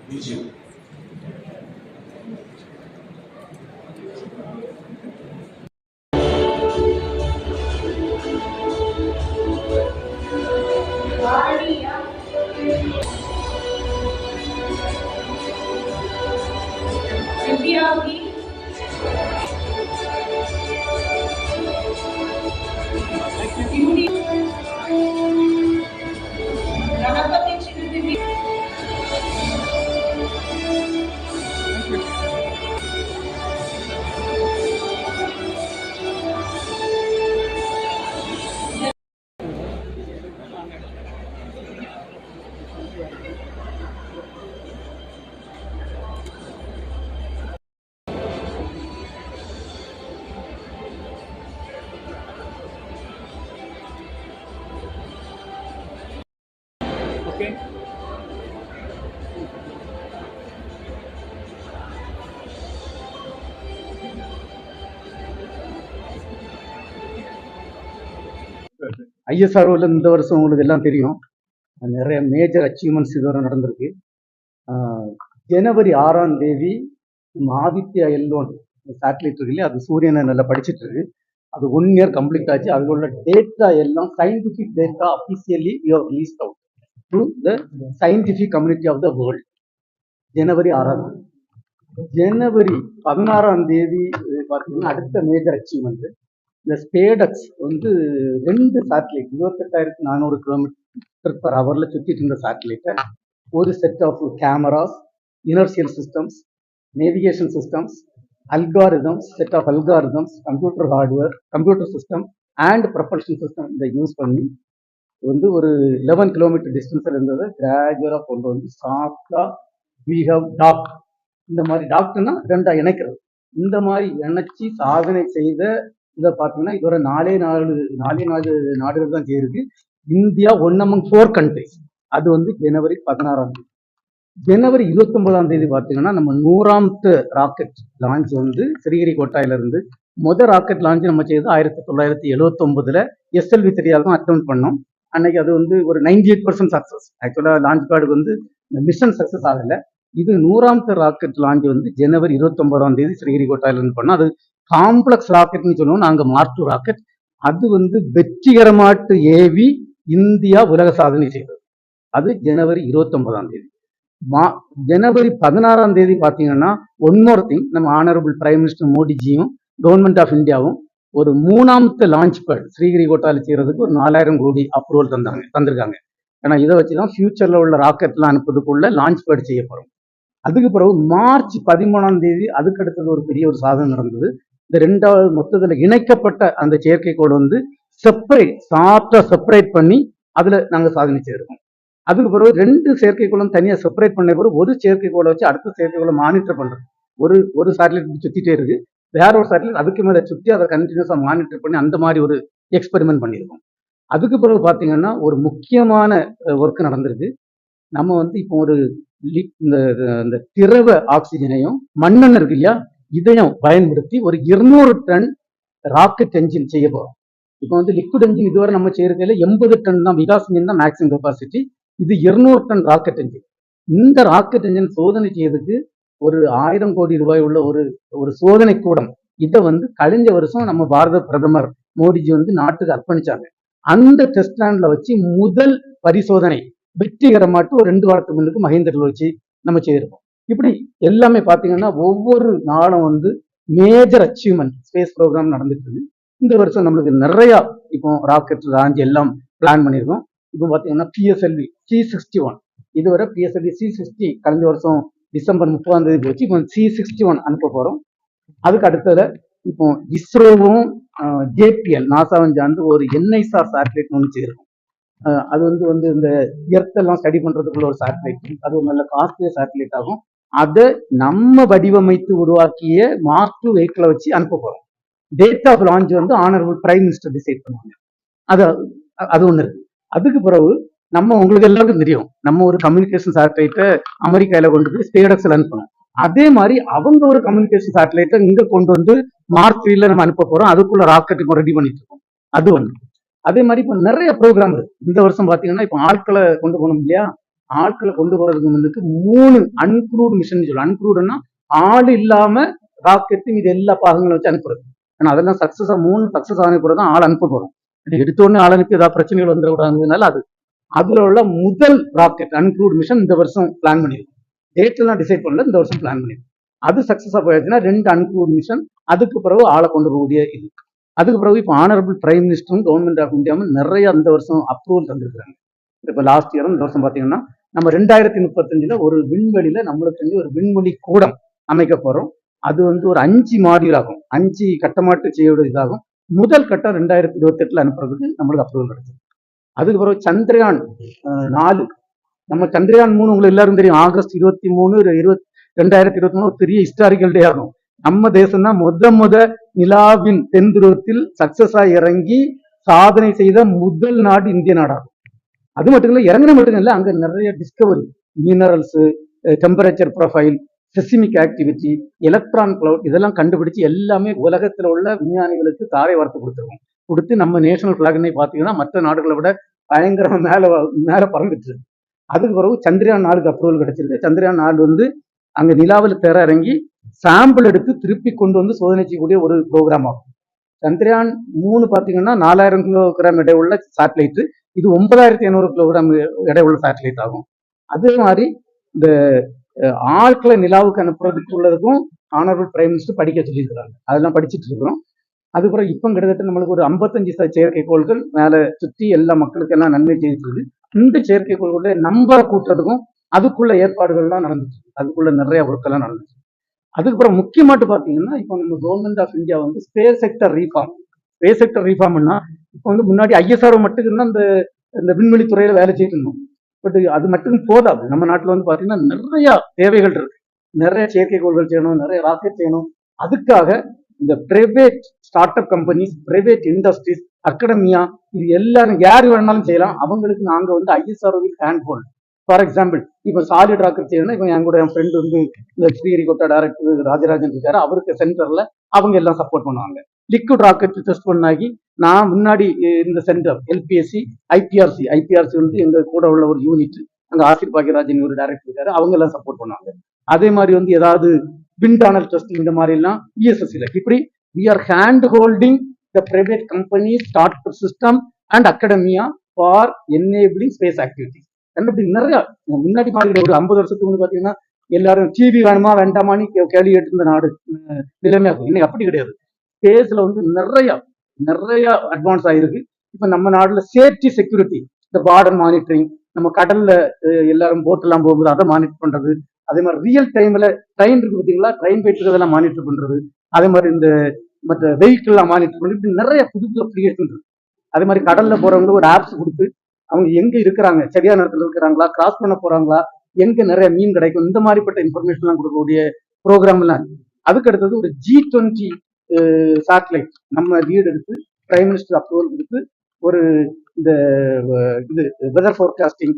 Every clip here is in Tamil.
BGM. Okay. ஐஎஸ்ஆர்ஓல இந்த வருஷம் உங்களுக்கு எல்லாம் தெரியும், நிறைய மேஜர் அச்சீவ்மெண்ட்ஸ் இதுவரை நடந்திருக்கு. ஜனவரி 6ஆம் தேதி ஆதித்யா L1 சேட்டலைட் இருக்கு இல்லையா, அது சூரியனை நல்லா படிச்சுட்டு இருக்கு. அது 1 year கம்ப்ளீட் ஆச்சு. அதில் உள்ள டேட்டா எல்லாம் scientific data officially you have released out to the scientific community of the world. ஜனவரி 6ஆம் தேதி. ஜனவரி 16ஆம் தேதி பார்த்தீங்கன்னா அடுத்த மேஜர் அச்சீவ்மெண்ட், இந்த ஸ்பேடக்ஸ் வந்து 2 சேட்டலைட் 28,400 கிலோமீட்டர் பர் ஹவர்ல சுற்றிட்டு இருந்த சேட்டலைட்டை ஒரு set of cameras, inertial systems, navigation systems, algorithms, set of algorithms, computer hardware, computer system and propulsion system இதை யூஸ் பண்ணி வந்து ஒரு 11 கிலோமீட்டர் டிஸ்டன்ஸில் இருந்ததை கிராஜுவலாக கொண்டு வந்து சாஃப்டாக வி ஹவ் டாக். இந்த மாதிரி டாக்டர்னா 2ஆ இணைக்கிறது. இந்த மாதிரி இணைச்சி சாதனை செய்த இதை பார்த்தீங்கன்னா இதோட 4 நாடுகள் தான் செய்யிருக்கு. India 1 among 4 countries. அது வந்து ஜனவரி 16ஆம் தேதி. ஜனவரி 29ஆம் தேதி பார்த்தீங்கன்னா நம்ம 100th ராக்கெட் லான்ச் வந்து ஸ்ரீஹரிகோட்டாயில இருந்து முதல் ராக்கெட் லான்ச் நம்ம செய்தது 1979 SLV 3 தான் அட்டெம்ப்ட் பண்ணோம். அன்னைக்கு அது வந்து ஒரு 98% சக்சஸ். ஆக்சுவலாக லான்ச் பேடுக்கு வந்து மிஷன் சக்சஸ் ஆகலை. இது 100th ராக்கெட் லான்ச் வந்து ஜனவரி 29ஆம் தேதி ஸ்ரீஹரிகோட்டாயில இருந்து பண்ணோம். அது காம்ப்ளெக்ஸ் ராக்கெட்னு சொல்லுவோம் நாங்க, மார்க் 2 ராக்கெட். அது வந்து வெற்றிகரமாட்டு ஏவி இந்தியா உலக சாதனை செய்தது. அது ஜனவரி 29ஆம் தேதி. ஜனவரி 16ஆம் தேதி பார்த்தீங்கன்னா ஒன் மோர் திங், நம்ம ஆனரபிள் பிரைம் மினிஸ்டர் மோடிஜியும் கவர்மெண்ட் ஆஃப் இந்தியாவும் ஒரு 3th லான்ச் பேட் ஸ்ரீஹரிகோட்டாவில் செய்யறதுக்கு ஒரு 4000 கோடி அப்ரூவல் தந்திருக்காங்க. ஏன்னா இதை வச்சுதான் ஃபியூச்சர்ல உள்ள ராக்கெட்லாம் அனுப்புறதுக்குள்ள லான்ச் பேட் செய்ய போறோம். அதுக்கு பிறகு மார்ச் 13ஆம் தேதி அதுக்கு அடுத்தது ஒரு பெரிய ஒரு சாதனை நடந்தது. இந்த 2வது மொத்தத்தில் இணைக்கப்பட்ட அந்த செயற்கைக்கோளை வந்து செப்பரேட் பண்ணி அதுல நாங்க சாதனை செய்திருக்கோம். அதுக்கு பிறகு 2 செயற்கைக்கோளும் தனியாக செப்பரேட் பண்ண பிறகு ஒரு செயற்கைக்கோளை வச்சு அடுத்த செயற்கைக்கோளை மானிட்டர் பண்றது. ஒரு சேட்டலைட் சுத்திட்டே இருக்கு, வேற ஒரு சேட்டலைட் அதுக்கு மேல சுற்றி அதை கண்டினியூஸா மானிட்டர் பண்ணி அந்த மாதிரி ஒரு எக்ஸ்பெரிமெண்ட் பண்ணியிருக்கோம். அதுக்கு பிறகு பார்த்தீங்கன்னா ஒரு முக்கியமான ஒர்க் நடந்திருக்கு. நம்ம வந்து இப்போ ஒரு இந்த திரவ ஆக்சிஜனையும் மண்ணெண்ணெய் இருக்கு இல்லையா, இதையும் பயன்படுத்தி ஒரு 200 டன் ராக்கெட் என்ஜின் செய்ய போறோம். இப்போ வந்து லிக்விட் என்ஜின் இதுவரை நம்ம செய்யறதுல 80 டன் தான், விகாஸ் என்ஜின் தான் மேக்ஸிமம் கெப்பாசிட்டி. இது 200 டன் ராக்கெட் என்ஜின். இந்த ராக்கெட் என்ஜின் சோதனை செய்யறதுக்கு ஒரு 1000 கோடி ரூபாய் உள்ள ஒரு சோதனை கூடம் இதை வந்து கழிஞ்ச வருஷம் நம்ம பாரத பிரதமர் மோடிஜி வந்து நாட்டுக்கு அர்ப்பணிச்சாங்க. அந்த டெஸ்ட் ஸ்டாண்ட்ல வச்சு முதல் பரிசோதனை வெற்றிகரமாட்டு ஒரு 2 வாரத்துக்கு முன்னுக்கு மகேந்திரில் வச்சு நம்ம செய்திருக்கோம். இப்படி எல்லாமே பார்த்தீங்கன்னா ஒவ்வொரு நாளும் வந்து மேஜர் அச்சீவ்மெண்ட் ஸ்பேஸ் ப்ரோக்ராம் நடந்துட்டு இருக்கு. இந்த வருஷம் நம்மளுக்கு நிறைய இப்போ ராக்கெட் லான்ச் எல்லாம் பிளான் பண்ணியிருக்கோம். இப்போ பார்த்தீங்கன்னா PSLV C61, இதுவரை PSLV C60 கழிஞ்ச வருஷம் டிசம்பர் 30ஆம் தேதி வச்சு இப்போ C61 அனுப்ப போறோம். அதுக்கு அடுத்தது இப்போ இஸ்ரோவும் JPL நாசாவும் சார்ந்து ஒரு NISAR சேட்டலைட் ஒன்று செய்யிருக்கோம். அது வந்து இந்த எர்த் எல்லாம் ஸ்டடி பண்றதுக்குள்ள ஒரு சேட்டலைட். அது ஒரு நல்ல காஸ்ட்லிய சேட்டலைட் ஆகும். அதை நம்ம வடிவமைத்து உருவாக்கிய மார்க் 2 வெஹிக்கிளை வச்சு அனுப்ப போறோம். டேட் ஆஃப் லான்ச் வந்து ஆனரபிள் பிரைம் மினிஸ்டர் டிசைட் பண்ணுவாங்க. அது ஒண்ணு இருக்கு. அதுக்கு பிறகு நம்ம உங்களுக்கு எல்லாருக்கும் தெரியும், நம்ம ஒரு கம்யூனிகேஷன் சேட்டலைட்டை அமெரிக்கால கொண்டு போய் ஸ்பேடக்ஸ்ல அனுப்பணும். அதே மாதிரி அவங்க ஒரு கம்யூனிகேஷன் சேட்டலைட்டை இங்க கொண்டு வந்து மார்க் 3ல நம்ம அனுப்ப போறோம். அதுக்குள்ள ராக்கெட்டுக்கு ரெடி பண்ணிட்டு இருக்கோம். அது ஒண்ணு. அதே மாதிரி இப்போ நிறைய ப்ரோக்ராம் இருக்கு. இந்த வருஷம் பாத்தீங்கன்னா இப்போ ஆட்களை கொண்டு போகணும் இல்லையா, ஆட்களை கொண்டு போறதுக்கு முன்னுக்கு 3 அன்க்ரூட் மிஷன் சொல்லுவோம். அன்க்ரூடுன்னா ஆள் இல்லாம ராக்கெட்டு இது எல்லா பாகங்களும் வச்சு அனுப்புறது. ஆனா அதெல்லாம் 3 சக்சஸ் ஆன பிறகு தான் ஆள் அனுப்ப போறோம். எடுத்தோடனே ஆள் அனுப்பி ஏதாவது பிரச்சனைகள் வந்துடக்கூடாதுனால அதுல உள்ள முதல் ராக்கெட் அன்க்ரூட் மிஷன் இந்த வருஷம் பிளான் பண்ணிருக்கோம். டேட் எல்லாம் டிசைட் பண்ணல, இந்த வருஷம் பிளான் பண்ணிருக்கோம். அது சக்சஸா போயாச்சுன்னா 2 அன்க்ரூட் மிஷன், அதுக்கு பிறகு ஆளை கொண்டு போகக்கூடிய இது. அதுக்கு பிறகு இப்போ ஆனரபிள் பிரைம் மினிஸ்டரும் கவர்மெண்ட் ஆஃப் இந்தியாவும் நிறைய அந்த வருஷம் அப்ரூவல் தந்திருக்கிறாங்க. இப்போ லாஸ்ட் இயரும் இந்த வருஷம் பார்த்தீங்கன்னா நம்ம 2035 ஒரு விண்வெளியில நம்மளுக்கு ஒரு விண்வெளி கூடம் அமைக்க போறோம். அது ஒரு 5 மாடியூல் ஆகும், 5 கட்டமாட்டு செய்யோட இதாகும். முதல் கட்டம் 2028 அனுப்புறதுக்கு நம்மளுக்கு அப்ரூவல் கிடைச்சது. அதுக்கு பிறகு சந்திரயான் 4, நம்ம சந்திரயான் 3 உங்களுக்கு எல்லாரும் தெரியும், ஆகஸ்ட் 23 2023 ஒரு பெரிய ஹிஸ்டாரிக்கல் டே ஆகும். நம்ம தேசம் தான் முத நிலாவின் தென்துருவத்தில் சக்சஸா இறங்கி சாதனை செய்த முதல் நாடு இந்திய நாடாகும். அது மட்டும் இல்ல, இறங்கின மட்டும் இல்ல, அங்க நிறைய discovery, minerals, temperature profile, seismic activity, electron cloud இதெல்லாம் கண்டுபிடிச்சு எல்லாமே உலகத்துல உள்ள விஞ்ஞானிகளுக்கு தாரை வார்த்தை கொடுத்து நம்ம நேஷனல் பிளாக்னே பாத்தீங்கன்னா மற்ற நாடுகளை விட பயங்கரமா மேல பறந்துட்டு. அதுக்கு பிறகு சந்திரயான் 4க்கு அப்ரூவல் கிடைச்சிருக்கு. சந்திரயான் 4 அங்க நிலாவில் தேர இறங்கி சாம்பிள் எடுத்து திருப்பி கொண்டு வந்து சோதனை செய்யக்கூடிய ஒரு ப்ரோக்ராம் ஆகும். சந்திரயான் 3 பாத்தீங்கன்னா 4000 கிலோகிராம் எடை உள்ள சேட்டலைட், இது 9500 கிலோகிராம் எடை உள்ள சேட்டலைட் ஆகும். அதே மாதிரி இந்த ஆட்களை நிலாவுக்கு அனுப்புறதுக்கு உள்ளதுக்கும் ஆனரபிள் பிரைம் மினிஸ்டர் படிக்க சொல்லியிருக்கிறாங்க. அதெல்லாம் படிச்சுட்டு இருக்கிறோம். அதுக்கப்புறம் இப்போ கிட்டத்தட்ட நம்மளுக்கு ஒரு 55 செயற்கைக்கோள்கள் மேல சுற்றி எல்லா மக்களுக்கு எல்லாம் நன்மை செய்திருக்கு. இந்த செயற்கைக்கோள்களுடைய நம்பரை கூட்டுறதுக்கும் அதுக்குள்ள ஏற்பாடுகள்லாம் நடந்துச்சு. அதுக்குள்ள நிறைய ஒர்க்கெல்லாம் நடந்துச்சு. அதுக்கப்புறம் முக்கியமாட்டு பாத்தீங்கன்னா இப்போ நம்ம government of India space sector ரீஃபார்ம்னா இப்போ முன்னாடி ஐஎஸ்ஆர்ஓ மட்டும் இருந்தா இந்த விண்வெளி துறையில வேலை செய்யிட்டு இருந்தோம். பட் அது மட்டும் போதாது. நம்ம நாட்டுல பாத்தீங்கன்னா நிறைய தேவைகள் இருக்கு. நிறைய செயற்கைக்கோள்கள் செய்யணும், நிறைய ராக்கெட் செய்யணும். அதுக்காக இந்த private start up companies, private industries, academia, இது எல்லாரும் யாரு வேணாலும் செய்யலாம். அவங்களுக்கு நாங்க ஐஎஸ்ஆர்ஓவில் ஹேண்ட் ஹோல்ட். ஃபார் எக்ஸாம்பிள் இப்போ சாலிட் ராக்கெட் செய்யணும்னா இப்போ என் ஃப்ரெண்டு இந்த ஸ்ரீஹரிகோட்டா டைரக்டர் ராஜராஜன் இருக்காரு, அவருக்கு சென்டர்ல அவங்க எல்லாம் சப்போர்ட் பண்ணுவாங்க. லிக்விட் ராக்கெட் டெஸ்ட் பண்ணாக்கி நான் முன்னாடி இந்த சென்டர் எல்பிஎஸ்சி ஐபிஆர்சி எங்க கூட உள்ள ஒரு யூனிட், அங்க ஆசிர் பாக்கியராஜன் ஒரு டைரக்டர் இருக்காரு, அவங்க எல்லாம் சப்போர்ட் பண்ணுவாங்க. அதே மாதிரி ஏதாவது விண்டானல் டெஸ்ட் இந்த மாதிரி எல்லாம் இஎஸ்எஸ்சில இப்படி we are hand holding the private companies, startup system and academia for enabling space activities. நிறைய முன்னாடி மாதிரி ஒரு 50 வருஷத்துக்கு முன்னாடி பாத்தீங்கன்னா எல்லாரும் டிவி வேணுமா வேண்டாமான்னு கேள்வி கேட்டு இருந்த நாடு நிலைமையா இருக்கும். இன்னைக்கு அப்படி கிடையாது. ஸ்பேஸ்ல நிறைய அட்வான்ஸ் ஆயிருக்கு. இப்ப நம்ம நாடுல சேஃப்டி செக்யூரிட்டி, இந்த பார்டர் மானிட்டரிங், நம்ம கடல்ல எல்லாரும் போட் எல்லாம் போகும்போது அதை மானிட்டர் பண்றது, அதே மாதிரி ரியல் டைம்ல ட்ரெயின் இருக்கு பார்த்தீங்களா, ட்ரெயின் போயிட்டு இருக்கிறதெல்லாம் மானிட்டர் பண்றது, அதே மாதிரி இந்த மற்ற வெஹிக்கிள் எல்லாம் மானிட்டர் பண்ணிட்டு நிறைய புது அப்ளிகேஷன் இருக்கு. அதே மாதிரி கடல்ல போறவங்க ஒரு ஆப்ஸ் கொடுத்து அவங்க எங்க இருக்கிறாங்க, சரியான இடத்துல இருக்கிறாங்களா, கிராஸ் பண்ண போறாங்களா, எங்க நிறைய மீன் கிடைக்கும், இந்த மாதிரிப்பட்ட இன்ஃபர்மேஷன் எல்லாம் கொடுக்கக்கூடிய ப்ரோக்ராம் எல்லாம். அதுக்கு அடுத்தது ஒரு G20 சேட்டலைட் நம்ம லீடு எடுத்து பிரைம் மினிஸ்டர் அப்ரூவல் கொடுத்து ஒரு இந்த இது வெதர் ஃபோர்காஸ்டிங்,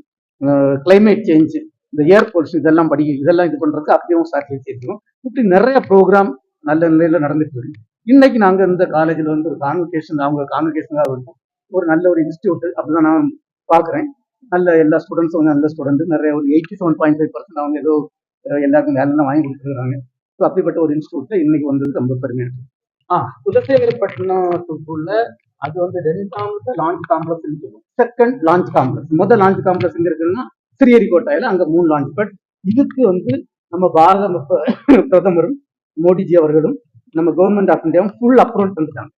கிளைமேட் சேஞ்ச், இந்த ஏர் பொல்யூஷன் இதெல்லாம் இது பண்றதுக்கு அப்படியே சேட்டலைட் சேர்த்துக்கணும். இப்படி நிறைய ப்ரோக்ராம் நல்ல நிலையில நடந்துட்டு இருக்கு. இன்னைக்கு நாங்க இந்த காலேஜில் ஒரு கான்வெகேஷனாக இருக்கும், ஒரு நல்ல ஒரு இன்ஸ்டியூட் அப்படிதான் நான் பாக்குறேன். நல்ல எல்லா ஸ்டூடெண்ட்ஸும் நல்ல ஸ்டூடெண்ட், நிறைய ஒரு 87.5% அவங்க ஏதோ எல்லாருக்கும் வேலைலாம் வாங்கி கொடுத்துருக்காங்க. ஸோ அப்படிப்பட்ட ஒரு இன்ஸ்டியூட்ல இன்னைக்கு வந்தது ரொம்ப பெருமையா இருக்கு. குலசேகரப்பட்டினத்துக்குள்ள அது 2வது லான்ச் காம்ப்ளெக்ஸ் சொல்லுவோம். செகண்ட் லான்ச் காம்ப்ளெக்ஸ், முதல் லான்ச் காம்ப்ளெக்ஸ் எங்க இருக்குன்னா ஸ்ரீஹரிகோட்டாயில, அங்க 3 லான்ச். பட் இதுக்கு நம்ம பாரத பிரதமரும் மோடிஜி அவர்களும் நம்ம கவர்மெண்ட் ஆஃப் இந்தியாவும் ஃபுல் அப்ரூவல் தந்துட்டாங்க.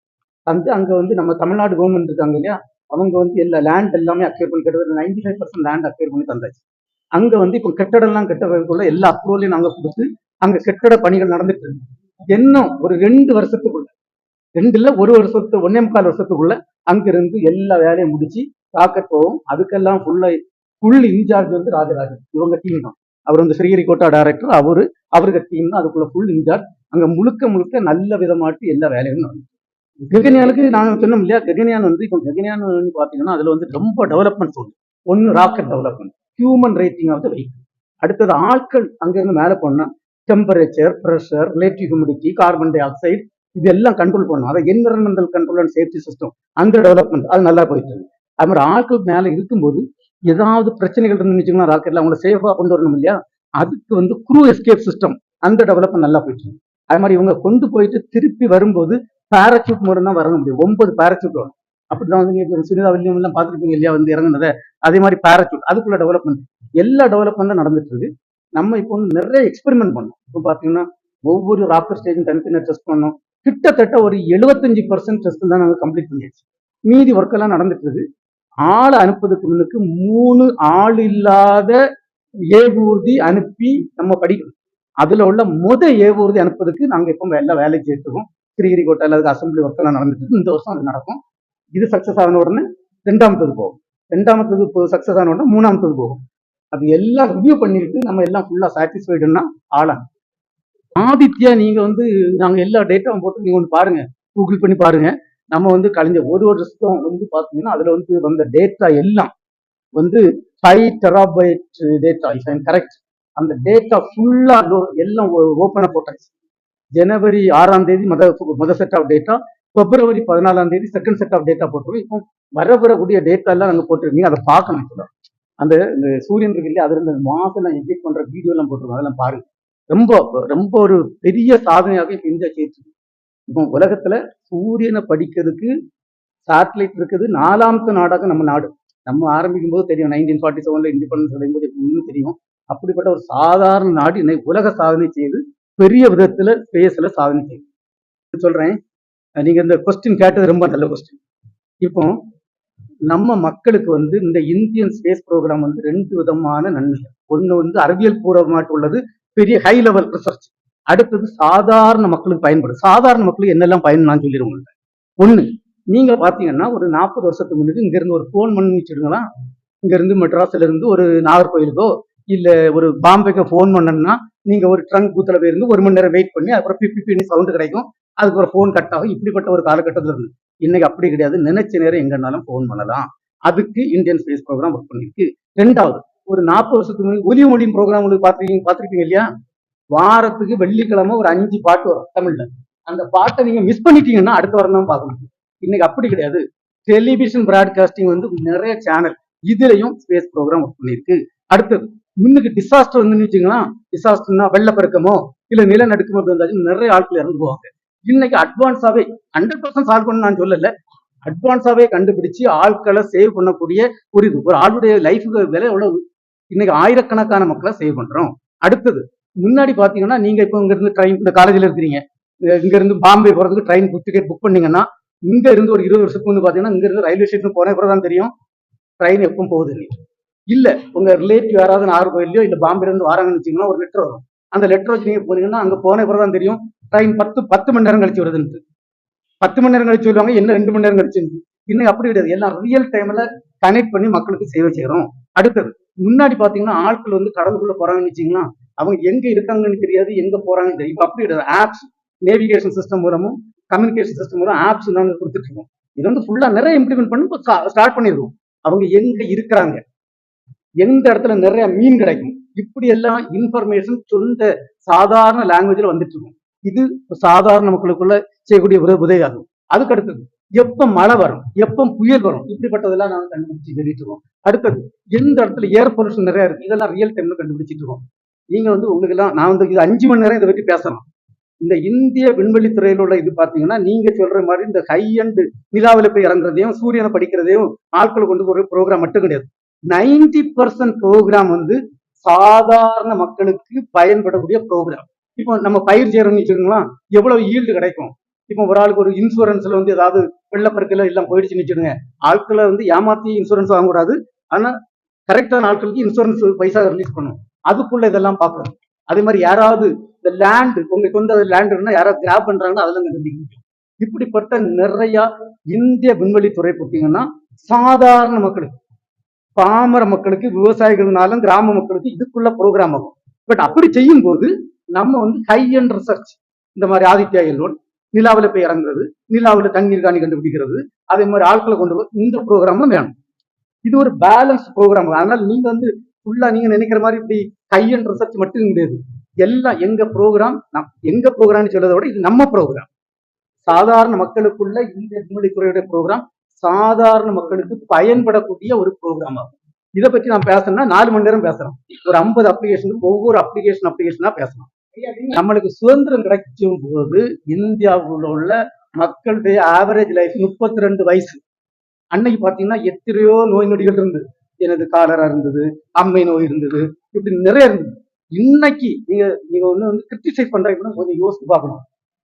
அங்க நம்ம தமிழ்நாடு கவர்மெண்ட் இருக்காங்க இல்லையா, அவங்க எல்லா லேண்ட் எல்லாமே அக்வயர் பண்ணி கிட்டத்தட்ட 95% லேண்ட் அக்வயர் பண்ணி தந்தாச்சு. அங்க இப்போ கட்டடம் எல்லாம் கட்டுறதுக்குள்ள எல்லா அப்ரூவலையும் நாங்க கொடுத்து அங்க கட்டட பணிகள் நடந்துட்டு இருக்கு. இன்னும் ஒரு 2 வருஷத்துக்குள்ள, 2 இல்ல 1 வருஷத்து 1.25 வருஷத்துக்குள்ள அங்கிருந்து எல்லா வேலையும் முடிச்சு ராக்கெட் போகும். அதுக்கெல்லாம் ஃபுல் இன்சார்ஜ் ராஜராஜன், இவங்க டீம் தான். அவர் ஸ்ரீஹரிகோட்டா டைரக்டர், அவருக்கு டீம் தான் அதுக்குள்ள ஃபுல் இன்சார்ஜ். அங்க முழுக்க நல்ல விதமாட்டு எல்லா வேலையும் நடக்கும். ககன்யானுக்கு நாங்க சொன்னோம் இல்லையா, ககன்யான் இப்போ ககன்யான் பாத்தீங்கன்னா அதுல ரொம்ப டெவலப்மெண்ட்ஸ் ஒன்னு rocket development, human rating of the vehicle. அடுத்தது ஆட்கள் அங்கிருந்து மேல போனா temperature, pressure, relative humidity, carbon dioxide இதெல்லாம் கண்ட்ரோல் பண்ணும். அதை environmental control and safety system, அந்த டெவலப்மெண்ட் அது நல்லா போயிட்டு இருக்கு. அது மாதிரி ஆட்கள் மேல இருக்கும்போது ஏதாவது பிரச்சனைகள் இருந்துன்னு வச்சுக்கோங்களேன் ராக்கெட்ல அவங்கள சேஃபா கொண்டு வரணும் இல்லையா, அதுக்கு வந்து க்ரூ எஸ்கேப் சிஸ்டம் அந்த டெவலப்மெண்ட் நல்லா போயிட்டு இருக்கு. அது மாதிரி இவங்க கொண்டு போயிட்டு திருப்பி வரும்போது பேராசூட் மூலம் தான் வர முடியும். 9 பேராசூட் வரும். அப்படிதான் வந்து நீங்க சுனிதா வில்லியம் எல்லாம் பார்த்துருப்பீங்க இல்லையா, வந்து இறங்குனதை. அதே மாதிரி பேராசூட் அதுக்குள்ள டெவலப்மெண்ட் எல்லா டெவலப்மெண்ட்டும் நடந்துட்டு இருக்கு. நம்ம இப்போ வந்து நிறைய எக்ஸ்பெரிமெண்ட் பண்ணோம். இப்போ பாத்தீங்கன்னா ஒவ்வொரு ராக்கெட் ஸ்டேஜும் தனித்தனியாக டெஸ்ட் பண்ணோம். கிட்டத்தட்ட ஒரு 75% டெஸ்ட் தான் நாங்கள் கம்ப்ளீட் பண்ணியாச்சு. மீதி ஒர்க் எல்லாம் நடந்துட்டு இருக்கு. ஆளை அனுப்புறதுக்கு முன்னுக்கு 3 ஆள் இல்லாத ஏவூர்தி அனுப்பி நம்ம படிக்கணும். அதுல உள்ள ஏவூர்தி அனுப்புறதுக்கு நாங்க இப்போ எல்லாம் வேலைக்கு சேர்த்துக்கோம். ஸ்ரீஹரிகோட்டால அதுக்கு அசம்பிளி ஒர்க் எல்லாம் நடந்துட்டு இருக்கு. இந்த வருஷம் அது நடக்கும். இது சக்சஸ் ஆன உடனே 2ஆமத்தது போகும். 2ஆமத்தது சக்சஸ் ஆன உடனே 3ஆமத்தது போகும். அது எல்லாம் ரிவ்யூ பண்ணிட்டு நம்ம எல்லாம் ஃபுல்லா சாட்டிஸ்ஃபைடுன்னா ஆளாங்க. ஆதித்யா நீங்க வந்து நாங்க எல்லா டேட்டாவும் போட்டு நீங்க ஒன்று பாருங்க, கூகுள் பண்ணி பாருங்க. நம்ம வந்து கழிஞ்ச ஒரு வருஷம் வந்து பாத்தீங்கன்னா அதுல வந்து வந்த டேட்டா எல்லாம் வந்து 5 terabyte data if I'm correct. அந்த டேட்டா ஃபுல்லா எல்லாம் ஓப்பனா போட்டாச்சு. ஜனவரி 6ஆம் தேதி முதல் செட் ஆஃப் டேட்டா, பிப்ரவரி 14ஆம் தேதி செகண்ட் செட் ஆஃப் டேட்டா போட்டுருவோம். இப்போ வரக்கூடிய டேட்டா எல்லாம் நாங்க போட்டுருக்கீங்க, அதை பார்க்கணும். அந்த சூரியன் இருக்கு இல்லையா, அதுல இந்த மாசம் எடிட் பண்ற வீடியோ எல்லாம் போட்டுருக்கோம், அதெல்லாம் பாருங்க. ரொம்ப ரொம்ப ஒரு பெரிய சாதனையாக இப்ப இந்தியா செய்யுது. இப்போ உலகத்துல சூரியனை படிக்கிறதுக்கு சேட்டலைட் இருக்குது 4ஆவது நாடாக நம்ம நாடு. நம்ம ஆரம்பிக்கும் போது தெரியும் 1947 இண்டிபெண்டன்ஸ் அடையும் போது இன்னும் தெரியும். அப்படிப்பட்ட ஒரு சாதாரண நாடு இன்னைக்கு உலக சாதனை செய்து பெரிய விதத்துல ஸ்பேஸ்ல சாதனை செய்யுது. சொல்றேன், நீங்க இந்த கொஸ்டின் கேட்டது ரொம்ப நல்ல கொஸ்டின். இப்போ நம்ம மக்களுக்கு வந்து இந்த இந்தியன் ஸ்பேஸ் ப்ரோக்ராம் வந்து 2 விதமான நன்மைகள். ஒண்ணு வந்து அறிவியல் பூர்வமாட்டு உள்ளது, பெரிய ஹை லெவல் ரிசர்ச். அடுத்தது சாதாரண மக்களுக்கு பயன்படும். சாதாரண மக்களுக்கு என்னெல்லாம் பயன் நான் சொல்லிடுவோம். ஒண்ணு, நீங்க பாத்தீங்கன்னா ஒரு 40 வருஷத்துக்கு முன்னாடி இங்க இருந்து ஒரு போன் பண்ணி வச்சிருங்களா, இங்க இருந்து மெட்ராஸ்ல இருந்து ஒரு நாகர்கோயிலுக்கோ இல்ல ஒரு பாம்பேக்கு போன் பண்ணணும்னா நீங்க ஒரு ட்ரங்க் பூத்துல போயிருந்து 1 மணி நேரம் வெயிட் பண்ணி அப்புறம் பிபி சவுண்ட் கிடைக்கும், அதுக்கு ஒரு போன் கட் ஆகும். இப்படிப்பட்ட ஒரு காலகட்டத்தில் இருந்து இன்னைக்கு அப்படி கிடையாது. நினைச்ச நேரம் எங்கன்னாலும் போன் பண்ணலாம். அதுக்கு இந்தியன் ஸ்பேஸ் ப்ரோக்ராம் ஒர்க் பண்ணிருக்கு. 2வது, ஒரு 40 வருஷத்துக்கு முன்னாடி ஒலி மொழியும் ப்ரோக்ராம் உங்களுக்கு பார்த்திருப்பீங்க இல்லையா, வாரத்துக்கு வெள்ளிக்கிழமை ஒரு 5 பாட்டு வரும் தமிழ்ல. அந்த பாட்டை நீங்க மிஸ் பண்ணிட்டீங்கன்னா அடுத்த வாரம் தான் பார்க்கணும். இன்னைக்கு அப்படி கிடையாது. டெலிவிஷன் பிராட்காஸ்டிங் வந்து நிறைய சேனல், இதுலயும் ஸ்பேஸ் ப்ரோக்ராம் ஒர்க் பண்ணிருக்கு. அடுத்தது, முன்னுக்கு டிசாஸ்டர் வந்து வச்சுக்கலாம், டிசாஸ்டர்னா வெள்ளப்பெருக்கமோ இல்ல நிலநடுக்கமோ இருந்தாலும் நிறைய ஆட்கள் இறந்து போவாங்க. இன்னைக்கு அட்வான்ஸாவே 100% சால்வ் பண்ண நான் சொல்லல, அட்வான்ஸாவே கண்டுபிடிச்சு ஆட்களை சேவ் பண்ணக்கூடிய ஒரு இது. ஒரு ஆளுடைய லைஃபுக்கு விலை எவ்வளவு, இன்னைக்கு ஆயிரக்கணக்கான மக்களை சேவ் பண்றோம். அடுத்தது, முன்னாடி பாத்தீங்கன்னா நீங்க இப்போ இங்க இருந்து ட்ரெயின், இந்த காலேஜ்ல இருக்கிறீங்க, இங்க இருந்து பாம்பே போறதுக்கு ட்ரெயின் டிக்கெட் புக் பண்ணீங்கன்னா இங்க இருந்து ஒரு 20 வருஷத்துக்கு வந்து பாத்தீங்கன்னா இங்க இருந்து ரயில்வே ஸ்டேஷன் போன தான் தெரியும் ட்ரெயின் எப்போ போகுது. இல்ல உங்க ரிலேட்டிவ் யாராவது நாகர்கோயிலையோ இல்ல பாம்பேல இருந்து வராங்கன்னு வச்சீங்கன்னா ஒரு லெட்டர் வரும். அந்த லெட்டர் வச்சு நீங்க போனீங்கன்னா அங்க போன தான் தெரியும் ட்ரெயின் 10 மணி நேரம் கழிச்சு வருதுன்னு. 10 மணி நேரம் கழிச்சு சொல்லுவாங்க, என்ன 2 மணி நேரம் கழிச்சு. இன்னைக்கு அப்படி கிடையாது, எல்லாம் ரியல் டைம்ல கனெக்ட் பண்ணி மக்களுக்கு சேவை செய்யறோம். அடுத்தது, முன்னாடி பாத்தீங்கன்னா ஆட்கள் வந்து கடலுக்குள்ள போறாங்கன்னு வச்சீங்கன்னா அவங்க எங்க இருக்காங்கன்னு தெரியாது, எங்க போறாங்கன்னு தெரியும். இப்ப அப்படி கிடையாது. ஆப்ஸ், நேவிகேஷன் சிஸ்டம் மூலமும் கம்யூனிகேஷன் சிஸ்டம் மூலம் ஆப்ஸ் நாங்க கொடுத்துட்டு இருக்கோம். இது வந்து ஃபுல்லா நிறைய இம்ப்ளிமெண்ட் பண்ணி ஸ்டார்ட் பண்ணிருக்கோம். அவங்க எங்க இருக்கிறாங்க, எந்த இடத்துல நிறைய மீன் கிடைக்கும், இப்படி எல்லாம் இன்ஃபர்மேஷன் சொந்த சாதாரண லாங்குவேஜ்ல வந்துட்டு இருக்கும். இது சாதாரண மக்களுக்குள்ள செய்யக்கூடிய உதவி ஆகும். அதுக்கு அடுத்தது, எப்ப மழை வரும், எப்ப புயல் வரும், இப்படிப்பட்டதெல்லாம் நாங்க கண்டுபிடிச்சு சொல்லிட்டு இருக்கோம். அடுத்தது, எந்த இடத்துல ஏர் பொல்யூஷன் நிறைய இருக்கு, இதெல்லாம் ரியல் டைம்ல கண்டுபிடிச்சிட்டு இருக்கோம். நீங்க வந்து உங்களுக்கு எல்லாம் நான் வந்து இது 5 மணி நேரம் இதை பற்றி பேசணும். இந்த இந்திய விண்வெளி துறையில உள்ள இது பாத்தீங்கன்னா நீங்க சொல்ற மாதிரி இந்த ஹை அண்ட் நிலாவில போய் இறங்குறதையும் சூரியனை படிக்கிறதையும் ஆட்கள் கொண்டு ஒரு ப்ரோக்ராம் மட்டும் கிடையாது. 90% ப்ரோக்ராம் வந்து சாதாரண மக்களுக்கு பயன்படக்கூடிய ப்ரோக்ராம். இப்போ நம்ம பயிர் செய்யறோம்னு வச்சுக்கோங்களா, எவ்வளவு ஈல்டு கிடைக்கும். இப்போ ஒரு ஆளுக்கு ஒரு இன்சூரன்ஸ்ல வந்து ஏதாவது வெள்ளப்பெருக்கல எல்லாம் போயிடுச்சுன்னு வச்சுடுங்க, ஆட்களை வந்து ஏமாத்தி இன்சூரன்ஸ் வாங்கக்கூடாது. ஆனா கரெக்டான ஆட்களுக்கு இன்சூரன்ஸ் பைசா ரிலீஸ் பண்ணும். அதுக்குள்ள இதெல்லாம் பார்க்கணும். அதே மாதிரி யாராவது இந்த லேண்ட், உங்களுக்கு வந்து லேண்ட் இருந்தா யாராவது கிராப் பண்றாங்கன்னா அதெல்லாம் கண்டுபிடிக்கும். இப்படிப்பட்ட நிறைய இந்திய விண்வெளி துறை பார்த்தீங்கன்னா சாதாரண மக்களுக்கு, பாமர மக்களுக்கு, விவசாயிகள்னாலும் கிராம மக்களுக்கு இதுக்குள்ள ப்ரோக்ராம் ஆகும். பட் அப்படி செய்யும் போது நம்ம வந்து ஹை அண்ட் ரிசர்ச், இந்த மாதிரி ஆதித்யா எல்லோன் நிலாவில போய் இறங்குறது, நிலாவில தண்ணீர் காணி கண்டுபிடிக்கிறது, அதே மாதிரி ஆட்களை கொண்டு போய் இந்த ப்ரோக்ராம் வேணும். இது ஒரு பேலன்ஸ் ப்ரோக்ராம். அதனால நீங்க வந்து ஃபுல்லா நீங்க நினைக்கிற மாதிரி இப்படி ஹை அண்ட் ரிசர்ச் மட்டும் கிடையாது. எல்லாம் எங்க ப்ரோக்ராம், எங்க ப்ரோக்ராம்னு சொல்றதை விட இது நம்ம ப்ரோக்ராம். சாதாரண மக்களுக்குள்ள இந்த விண்வெளி துறையுடைய ப்ரோக்ராம் சாதாரண மக்களுக்கு பயன்படக்கூடிய ஒரு ப்ரோக்ராம் ஆகும். இதை பற்றி நான் பேசணும்னா 4 மணி நேரம் பேசுறோம். ஒரு 50 அப்ளிகேஷன், ஒவ்வொரு அப்ளிகேஷனா பேசணும். நம்மளுக்கு சுதந்திரம் கிடைக்கும் போது இந்தியாவில் உள்ள மக்களுடைய ஆவரேஜ் லைஃப் 32 வயசு. அன்னைக்கு பாத்தீங்கன்னா எத்தனையோ நோய் நொடிகள் இருந்தது. எனது காலரா இருந்தது, அம்மை நோய் இருந்தது, இப்படி நிறைய இருந்தது. இன்னைக்கு நீங்க வந்து கிரிட்டிசைஸ் பண்றீங்கன்னா கொஞ்சம் யோசிச்சு பார்க்கணும்.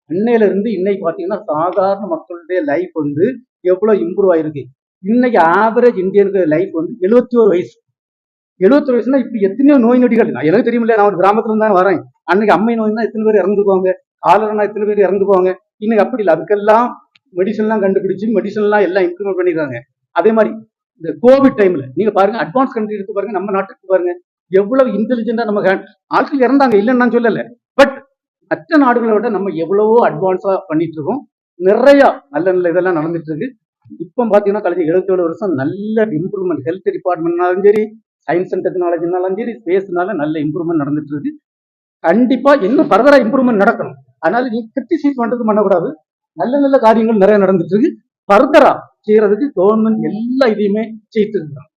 அன்னையில இருந்து இன்னைக்கு பாத்தீங்கன்னா சாதாரண மக்களுடைய லைஃப் வந்து எவ்வளவு இம்ப்ரூவ் ஆயிருக்கு. இன்னைக்கு ஆவரேஜ் இந்தியனுக்கு லைஃப் வந்து 71 வயசு. 71 வயசுனா இப்படி எத்தனையோ நோய் நொடிகள். எனக்கு தெரியுமில்ல, நான் ஒரு கிராமத்துல இருந்து தான் வரேன். அன்னைக்கு அம்மை நோய்னா எத்தனை பேர் இறந்து போவாங்க, காலரனா எத்தனை பேர் இறந்து போவாங்க. இன்னைக்கு அப்படி இல்லை. அதுக்கெல்லாம் மெடிசன்லாம் கண்டுபிடிச்சு மெடிசன்லாம் எல்லாம் இம்ப்ளிமெண்ட் பண்ணிருக்காங்க. அதே மாதிரி இந்த கோவிட் டைம்ல நீங்க பாருங்க, அட்வான்ஸ் கண்ட்ரி எடுத்து பாருங்க, நம்ம நாட்டுக்கு பாருங்க எவ்வளவு இன்டெலிஜென்டா நம்ம ஆட்கள் இறந்தாங்க, இல்லைன்னு நான் சொல்லல. பட் மற்ற நாடுகளை விட நம்ம எவ்வளவோ அட்வான்ஸா பண்ணிட்டு இருக்கோம். நிறைய நல்ல நல்ல இதெல்லாம் நடந்துட்டு இருக்கு. இப்போ பாத்தீங்கன்னா கழிஞ்ச 77 வருஷம் நல்ல இம்ப்ரூவ்மெண்ட், ஹெல்த் டிபார்ட்மெண்ட்னாலும் சரி, சயின்ஸ் அண்ட் டெக்னாலஜினாலும் சரி, ஸ்பேஸ்னால நல்ல இம்ப்ரூவ்மெண்ட் நடந்துட்டு இருக்கு. கண்டிப்பா இன்னும் ஃபர்தரா இம்ப்ரூவ்மெண்ட் நடக்கணும். அதனால நீ கிரிட்டிசைஸ் பண்றது பண்ணக்கூடாது. நல்ல நல்ல காரியங்கள் நிறைய நடந்துட்டு இருக்கு. ஃபர்தரா செய்யறதுக்கு கவர்மெண்ட் எல்லா இதையுமே செய்து இருக்காங்க.